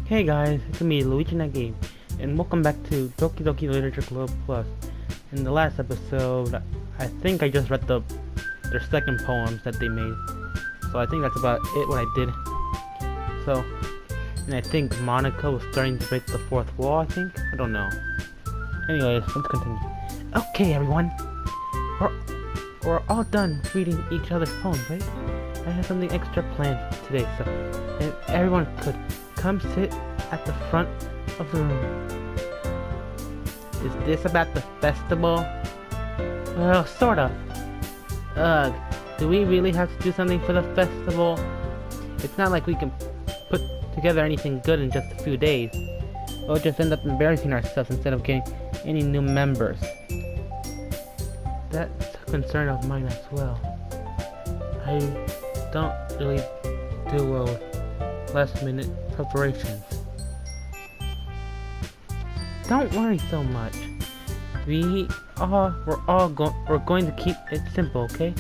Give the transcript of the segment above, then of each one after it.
Hey guys, it's me, Luigi Game, and welcome back to Doki Doki Literature Club Plus. In the last episode, I think I just read their second poems that they made, so I think that's about it what I did. And I think Monica was starting to break the fourth wall, I think? I don't know. Anyways, let's continue. Okay everyone, we're all done reading each other's poems, right? I have something extra planned today, so if everyone could come sit at the front of the room. Is this about the festival? Well, sort of. Do we really have to do something for the festival? It's not like we can put together anything good in just a few days. We'll just end up embarrassing ourselves instead of getting any new members. That's a concern of mine as well. I don't really do well with last-minute preparations. Don't worry so much. We're going to keep it simple, okay?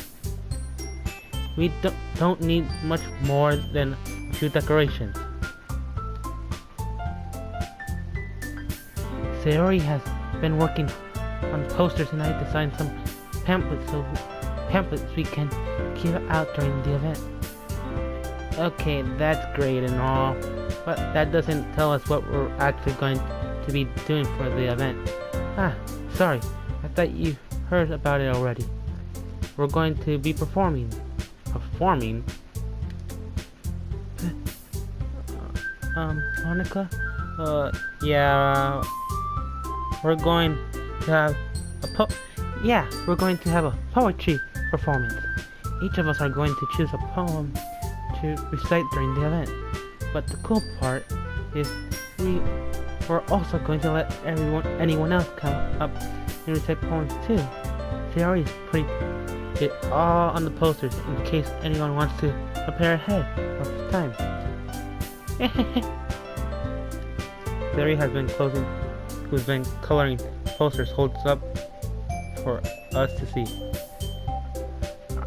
We don't need much more than a few decorations. Sayori has been working on posters and I designed some pamphlets we can give out during the event. Okay, that's great and all, but that doesn't tell us what we're actually going to be doing for the event. Sorry, I thought you heard about it already. We're going to be performing. Performing? Monica? Yeah, we're going to have we're going to have a poetry performance. Each of us are going to choose a poem to recite during the event. But the cool part is we're also going to let anyone else come up and recite poems too. Sayori's putting it all on the posters in case anyone wants to prepare ahead of time. Sayori who's been coloring posters, holds up for us to see.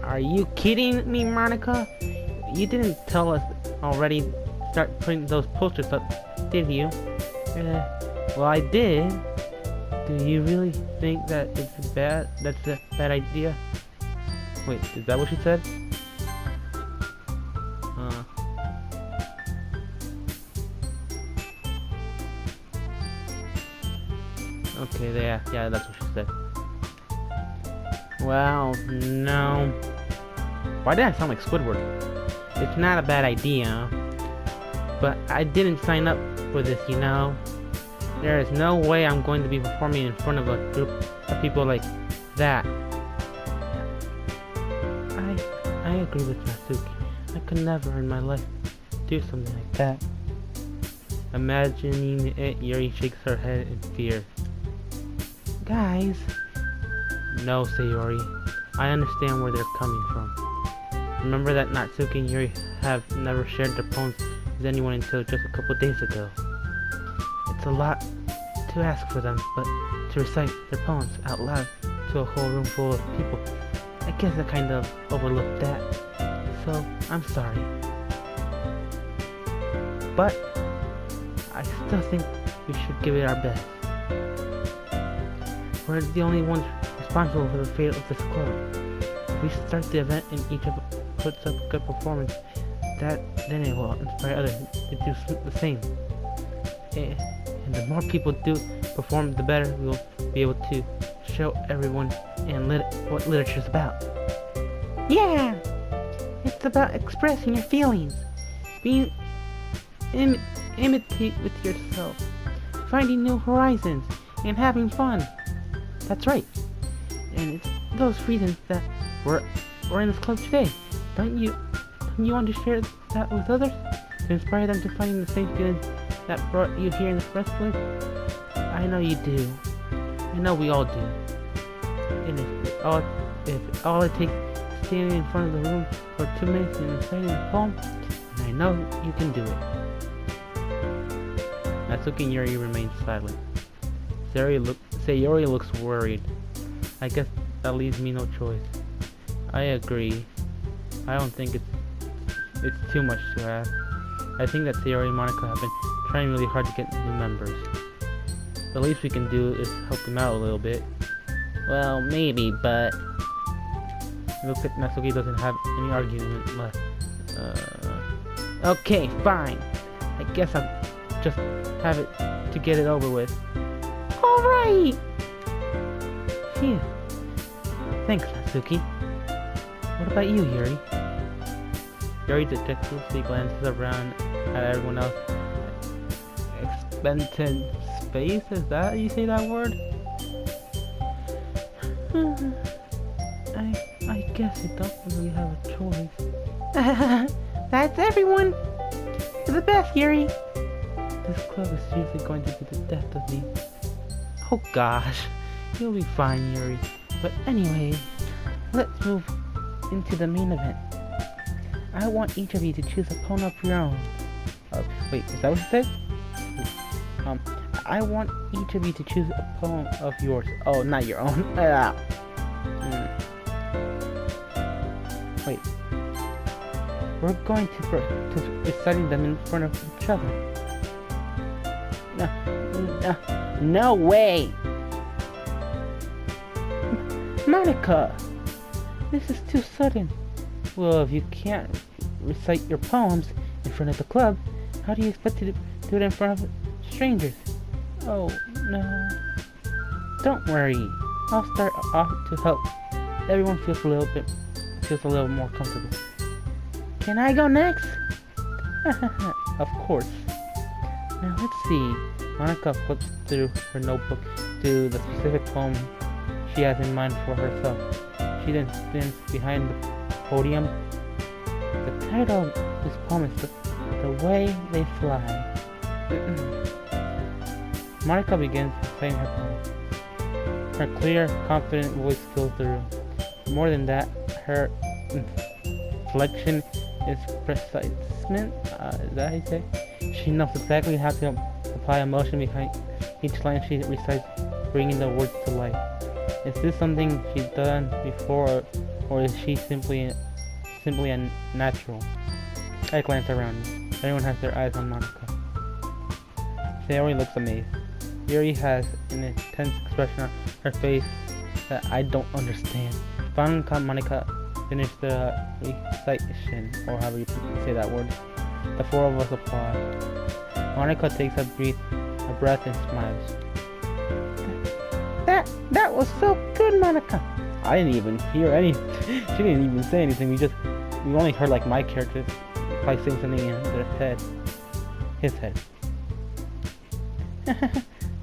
Are you kidding me, Monica? You didn't tell us already start putting those posters up, did you? Well, I did. Do you really think that that's a bad idea? Wait, is that what she said? Okay, yeah, that's what she said. Well, no. Why did I sound like Squidward? It's not a bad idea, but I didn't sign up for this, you know? There is no way I'm going to be performing in front of a group of people like that. I agree with Natsuki. I could never in my life do something like that. Imagining it, Yuri shakes her head in fear. Guys. No, Sayori. I understand where they're coming from. Remember that Natsuki and Yuri have never shared their poems with anyone until just a couple days ago. It's a lot to ask for them, but to recite their poems out loud to a whole room full of people, I guess I kind of overlooked that. So, I'm sorry. But I still think we should give it our best. We're the only ones responsible for the fate of this club. If we start the event and each of us puts up a good performance, then it will inspire others to do the same. And the more people do perform, the better we'll be able to show everyone what literature's about. Yeah! It's about expressing your feelings, being imitate with yourself, finding new horizons, and having fun. That's right. And it's those reasons that we're in this club today. Don't you want to share that with others? To inspire them to find the same feelings that brought you here in the first place? I know you do. I know we all do. And if all it takes is standing in front of the room for 2 minutes and reciting a poem, then I know you can do it. Natsuki and Yuri remain silent. Sayori looks worried. I guess that leaves me no choice. I agree. I don't think it's too much to ask. I think that Sayori and Monica have been trying really hard to get new members. The least we can do is help them out a little bit. Well, maybe, but looks like Natsuki doesn't have any argument left. Okay, fine. I guess I'll just have it to get it over with. Alright! Phew. Thanks, Natsuki. What about you, Yuri? Yuri detectively glances around at everyone else. Expended space? Is that how you say that word? I guess I don't really have a choice. That's everyone! You're the best, Yuri! This club is seriously going to be the death of me. Oh gosh, you'll be fine, Yuri. But anyway, let's move into the main event. I want each of you to choose a poem of your own. Wait, is that what you said? I want each of you to choose a poem of yours. Oh, not your own. Wait. We're going to reciting them in front of each other. No way! Monica! This is too sudden. Well, if you can't recite your poems in front of the club, how do you expect to do it in front of strangers? Oh, no. Don't worry. I'll start off to help. Everyone feels a little more comfortable. Can I go next? Of course. Now let's see. Monica flips through her notebook to the specific poem she has in mind for herself. She then stands behind the podium. The title of this poem is The Way They Fly. Monica begins reciting her poem. Her clear, confident voice fills the room. More than that, her inflection is precise. Is that how you say? She knows exactly how to apply emotion behind each line she recites, bringing the words to life. Is this something she's done before, or is she simply a natural? I glance around. Everyone has their eyes on Monica. Sayori looks amazed. Yuri has an intense expression on her face that I don't understand. Finally, Monica finished the recitation, or however you say that word. The four of us applaud. Monica takes a breath and smiles. That was so good, Monica. I didn't even hear anything. She didn't even say anything. We only heard like my character like saying something in their head, his head.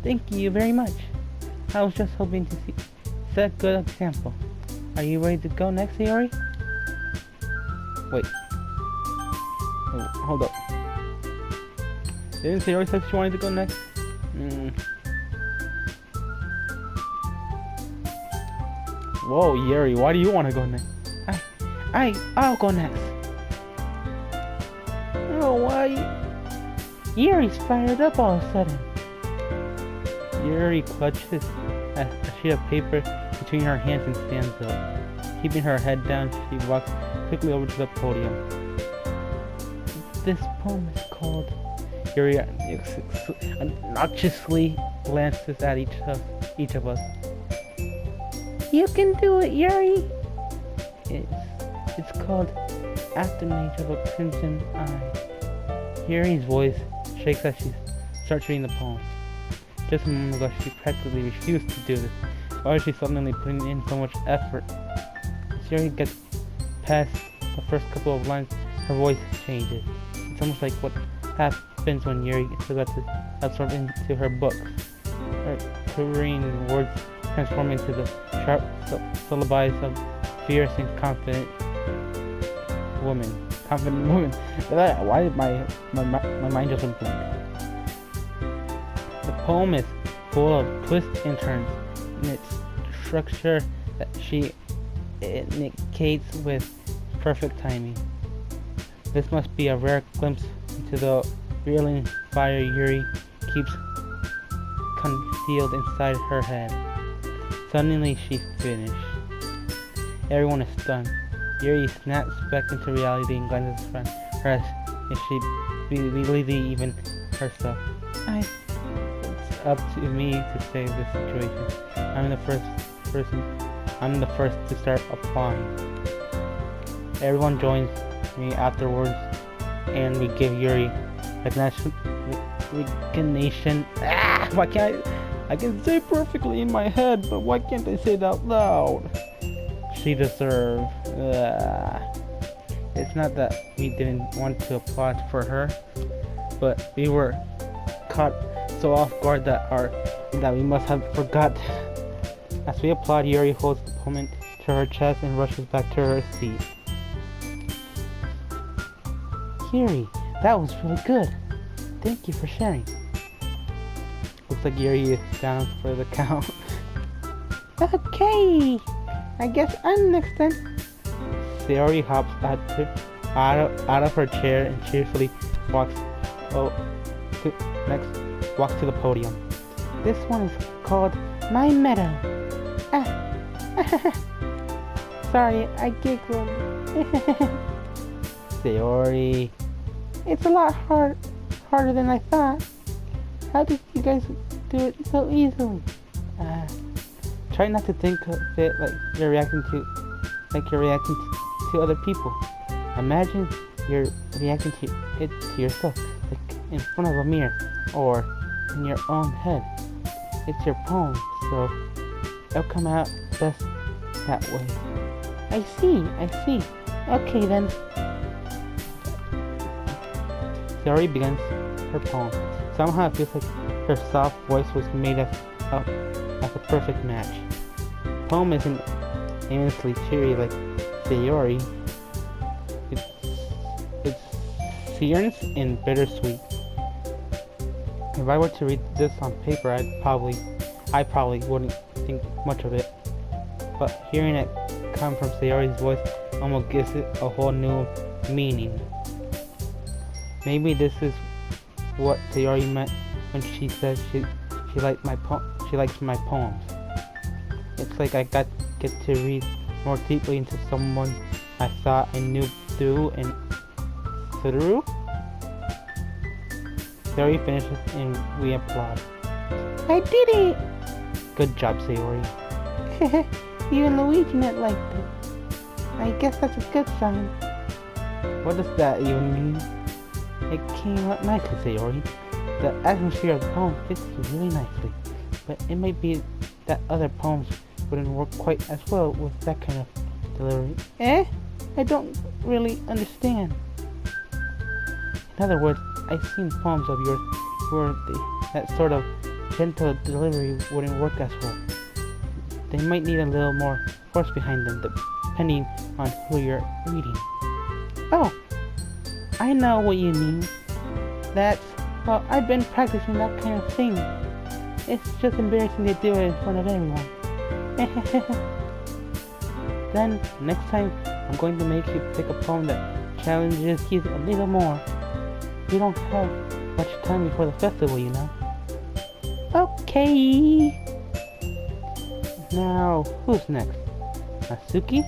Thank you very much. I was just hoping to set a good example. Are you ready to go next, Sayori? Wait. Oh, hold up. Didn't Sayori say she wanted to go next? Whoa, Yuri, why do you want to go next? I'll go next. Oh, why? Yuri's fired up all of a sudden. Yuri clutches a sheet of paper between her hands and stands up. Keeping her head down, she walks quickly over to the podium. This poem is called... Yuri obnoxiously glances at each of us. You can do it, Yuri! It's called Aftermath of a Crimson Eye. Yuri's voice shakes as she starts reading the poem. Just a moment ago, she practically refused to do this. Why is she suddenly putting in so much effort? As Yuri gets past the first couple of lines, her voice changes. It's almost like what happens when Yuri forgets to absorb into her books. Her quivering words transform into the sharp syllabi of fierce and confident woman. Why did my mind just went blank? The poem is full of twists and turns in its structure that she indicates with perfect timing. This must be a rare glimpse into the reeling fire Yuri keeps concealed inside her head. Suddenly she finished. Everyone is stunned. Yuri snaps back into reality and glances at her as if she really even herself. It's up to me to save this situation. I'm the first to start applying. Everyone joins me afterwards, and we give Yuri recognition. Why can't I can say perfectly in my head, but why can't I say it out loud? She deserves. It's not that we didn't want to applaud for her, but we were caught so off guard that we must have forgot. As we applaud, Yuri holds the opponent to her chest and rushes back to her seat. Yuri, that was really good. Thank you for sharing. Looks like Yuri is down for the count. Okay, I guess I'm next then. Sayori hops out of her chair and cheerfully walks to the podium. This one is called My Meadow. Sorry, I giggled. Sayori, it's a lot harder than I thought. How did you guys do it so easily? Try not to think of it like you're reacting to other people. Imagine you're reacting to it to yourself, like in front of a mirror or in your own head. It's your poem, so it'll come out best that way. I see. Okay then. Sayori begins her poem. Somehow it feels like her soft voice was made as a perfect match. The poem isn't aimlessly cheery like Sayori. It's serious and bittersweet. If I were to read this on paper, I probably wouldn't think much of it. But hearing it come from Sayori's voice almost gives it a whole new meaning. Maybe this is what Sayori meant when she said she likes my poems. It's like I get to read more deeply into someone I thought I knew through and through. Sayori finishes and we applaud. I did it! Good job, Sayori. You and Luigi net liked it. I guess that's a good sign. What does that even mean? It came out nicely, Sayori. The atmosphere of the poem fits you really nicely, but it might be that other poems wouldn't work quite as well with that kind of delivery. I don't really understand. In other words, I've seen poems of yours where that sort of gentle delivery wouldn't work as well. They might need a little more force behind them, depending on who you're reading. Oh, I know what you mean. Well, I've been practicing that kind of thing. It's just embarrassing to do it in front of everyone. Then, next time, I'm going to make you pick a poem that challenges you a little more. We don't have much time before the festival, you know. Okay. Now, who's next? Natsuki?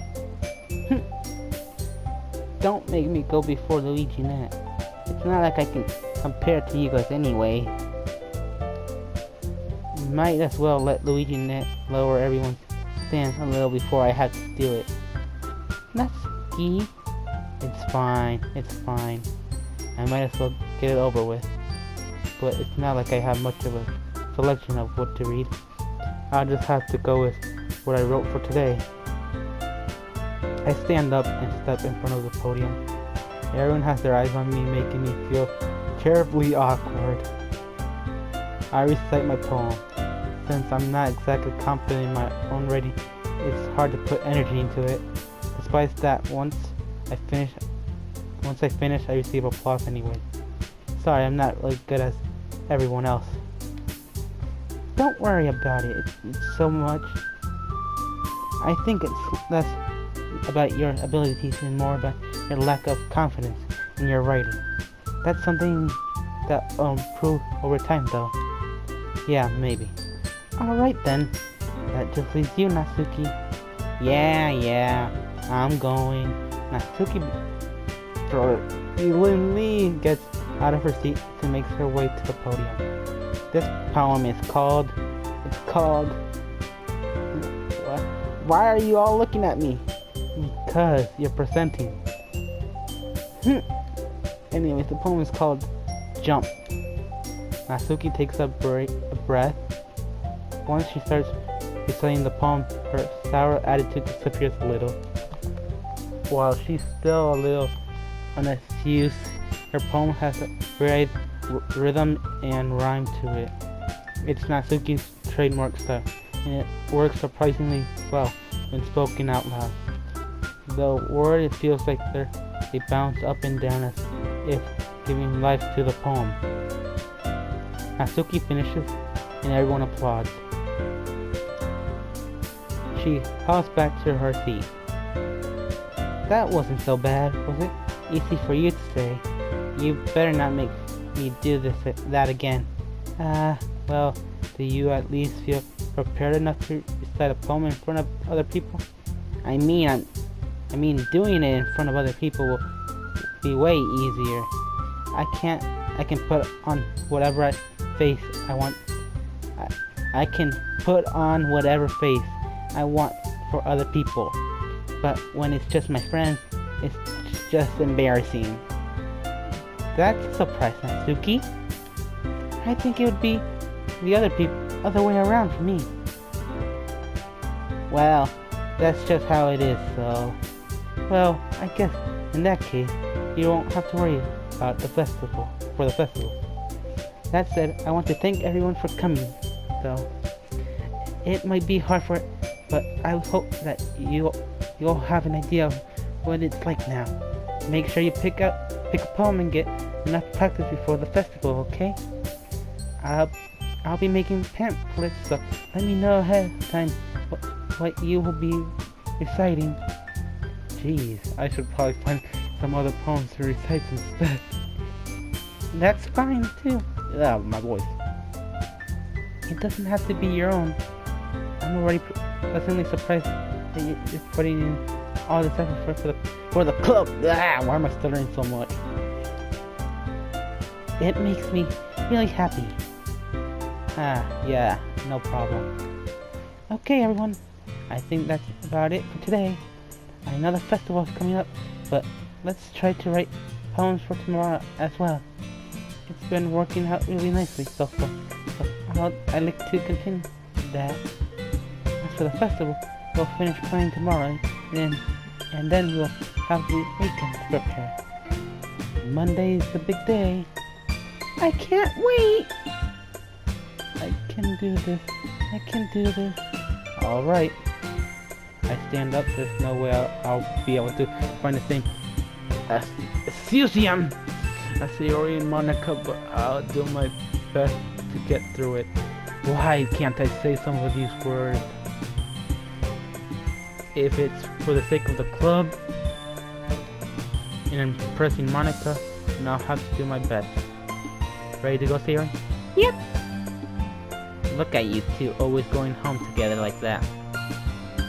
Don't make me go before Luigi Net. It's not like I can compare to you guys anyway. Might as well let Luigi Net lower everyone's stance a little before I have to do it. Natsuki? It's fine. I might as well get it over with. But it's not like I have much of a selection of what to read. I'll just have to go with what I wrote for today. I stand up and step in front of the podium. Everyone has their eyes on me, making me feel terribly awkward. I recite my poem. Since I'm not exactly confident in my own writing, it's hard to put energy into it. Despite that, once I finish, I receive applause anyway. Sorry, I'm not as good as everyone else. Don't worry about it. It's so much. I think it's less about your abilities and more about your lack of confidence in your writing. That's something that will improve over time, though. Yeah, maybe. Alright then. That just leaves you, Natsuki. Yeah, I'm going. Natsuki, believe me, gets out of her seat and makes her way to the podium. This poem is called... It's called... What? Why are you all looking at me? Because you're presenting. Anyways, the poem is called Jump. Natsuki takes a breath. Once she starts reciting the poem, her sour attitude disappears a little. While she's still a little unused, her poem has a varied rhythm and rhyme to it. It's Natsuki's trademark style, and it works surprisingly well when spoken out loud. The word, it feels like they bounce up and down as if giving life to the poem. Natsuki finishes, and everyone applauds. She hops back to her seat. That wasn't so bad, was it? Easy for you to say. You better not make me do that again. Well, do you at least feel prepared enough to recite a poem in front of other people? I mean, doing it in front of other people will be way easier. I can put on whatever face I want. I can put on whatever face I want for other people. But when it's just my friends, it's just embarrassing. That's a surprise, Natsuki. I think it would be the other way around for me. Well, that's just how it is, so... Well, I guess in that case, you won't have to worry about the festival. That said, I want to thank everyone for coming, though. It might be hard but I hope that you'll have an idea of what it's like now. Make sure you pick a poem and get enough practice before the festival, okay? I'll be making pamphlets, so let me know ahead of time what you will be reciting. Jeez, I should probably find some other poems to recite instead. That's fine too. My voice. It doesn't have to be your own. I'm already pleasantly surprised that you're putting in all this effort for the club. Why am I stuttering so much? It makes me really happy. Yeah, no problem. Okay, everyone. I think that's about it for today. I know the festival is coming up, but let's try to write poems for tomorrow as well. It's been working out really nicely so far. I'd like to continue that. As for the festival, we'll finish playing tomorrow, and then we'll have the weekend to prepare. Monday's the big day. I can't wait! I can do this. Alright. I stand up, there's no way I'll be able to find the same Susium as Sayori and Monica, but I'll do my best to get through it. Why can't I say some of these words? If it's for the sake of the club and impressing Monica, then I'll have to do my best. Ready to go, Sayori? Yep. Look at you two always going home together like that.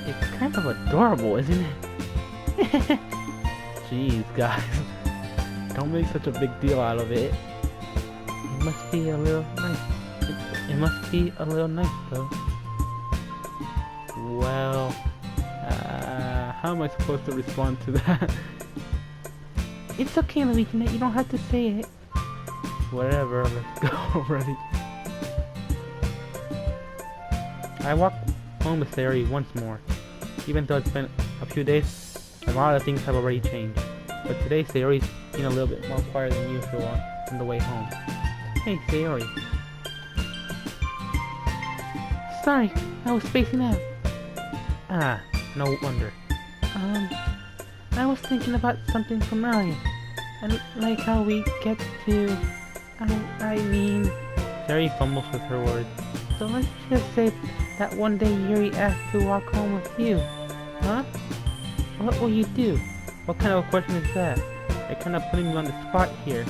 It's kind of adorable, isn't it? Jeez, guys. Don't make such a big deal out of it. It must be a little nice. It must be a little nice, though. Well, how am I supposed to respond to that? It's okay, Luigi. You don't have to say it. Whatever, let's go already. I walk home with Sayori once more. Even though it's been a few days, a lot of things have already changed. But today, Sayori's being a little bit more quiet than usual on the way home. Hey, Sayori. Sorry, I was spacing out. No wonder. I was thinking about something from earlier. Like how we get to... I mean... Sayori fumbles with her words. So let's just say that one day Yuri asked to walk home with you. Huh? What will you do? What kind of a question is that? They're kind of putting you on the spot here.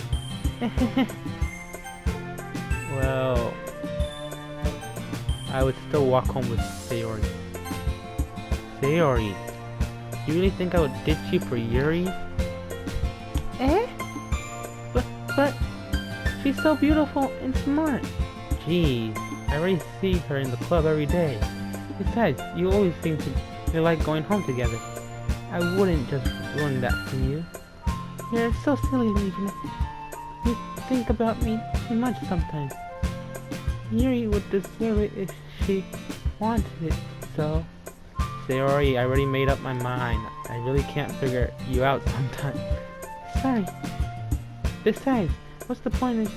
Well... I would still walk home with Sayori. Sayori, you really think I would ditch you for Yuri? But She's so beautiful and smart. Jeez, I already see her in the club every day. Besides, you always seem to like going home together. I wouldn't just ruin that for you. You're so silly, Legion. You think about me too much sometimes. Yuri would deserve it if she wanted it, so... Sayori, I already made up my mind. I really can't figure you out sometimes. Sorry. Besides, what's the point in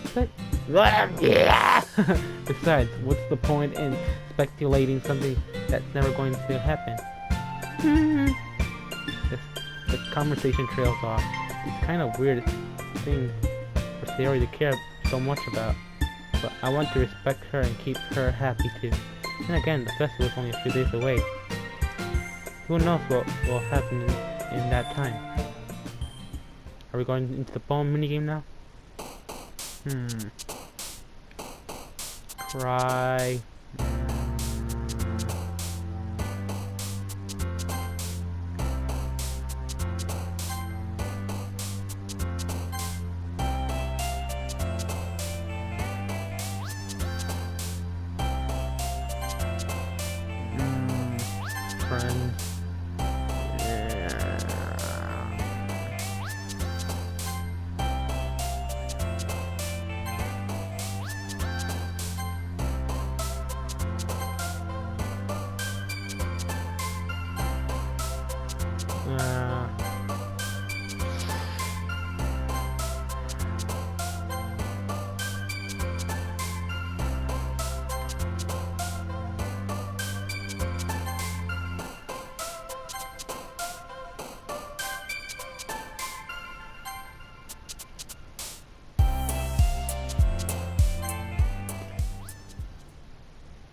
Besides, what's the point in speculating something that's never going to happen? The conversation trails off. It's kind of weird thing for Sayori to care so much about, but I want to respect her and keep her happy too. And again, the festival is only a few days away. Who knows what will happen in that time? Are we going into the poem minigame now? Cry. Friends.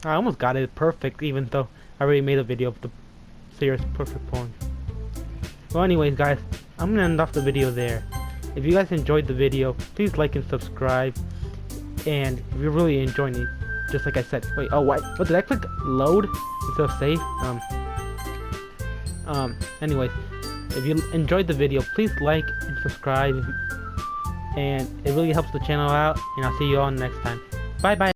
I almost got it perfect, even though I already made a video of the Sayori's perfect poem. Well, anyways, guys, I'm gonna end off the video there. If you guys enjoyed the video, please like and subscribe. And if you're really enjoying it, just like I said, wait, oh, what did I click? Load instead of save? Anyways, if you enjoyed the video, please like and subscribe. And it really helps the channel out. And I'll see you all next time. Bye bye.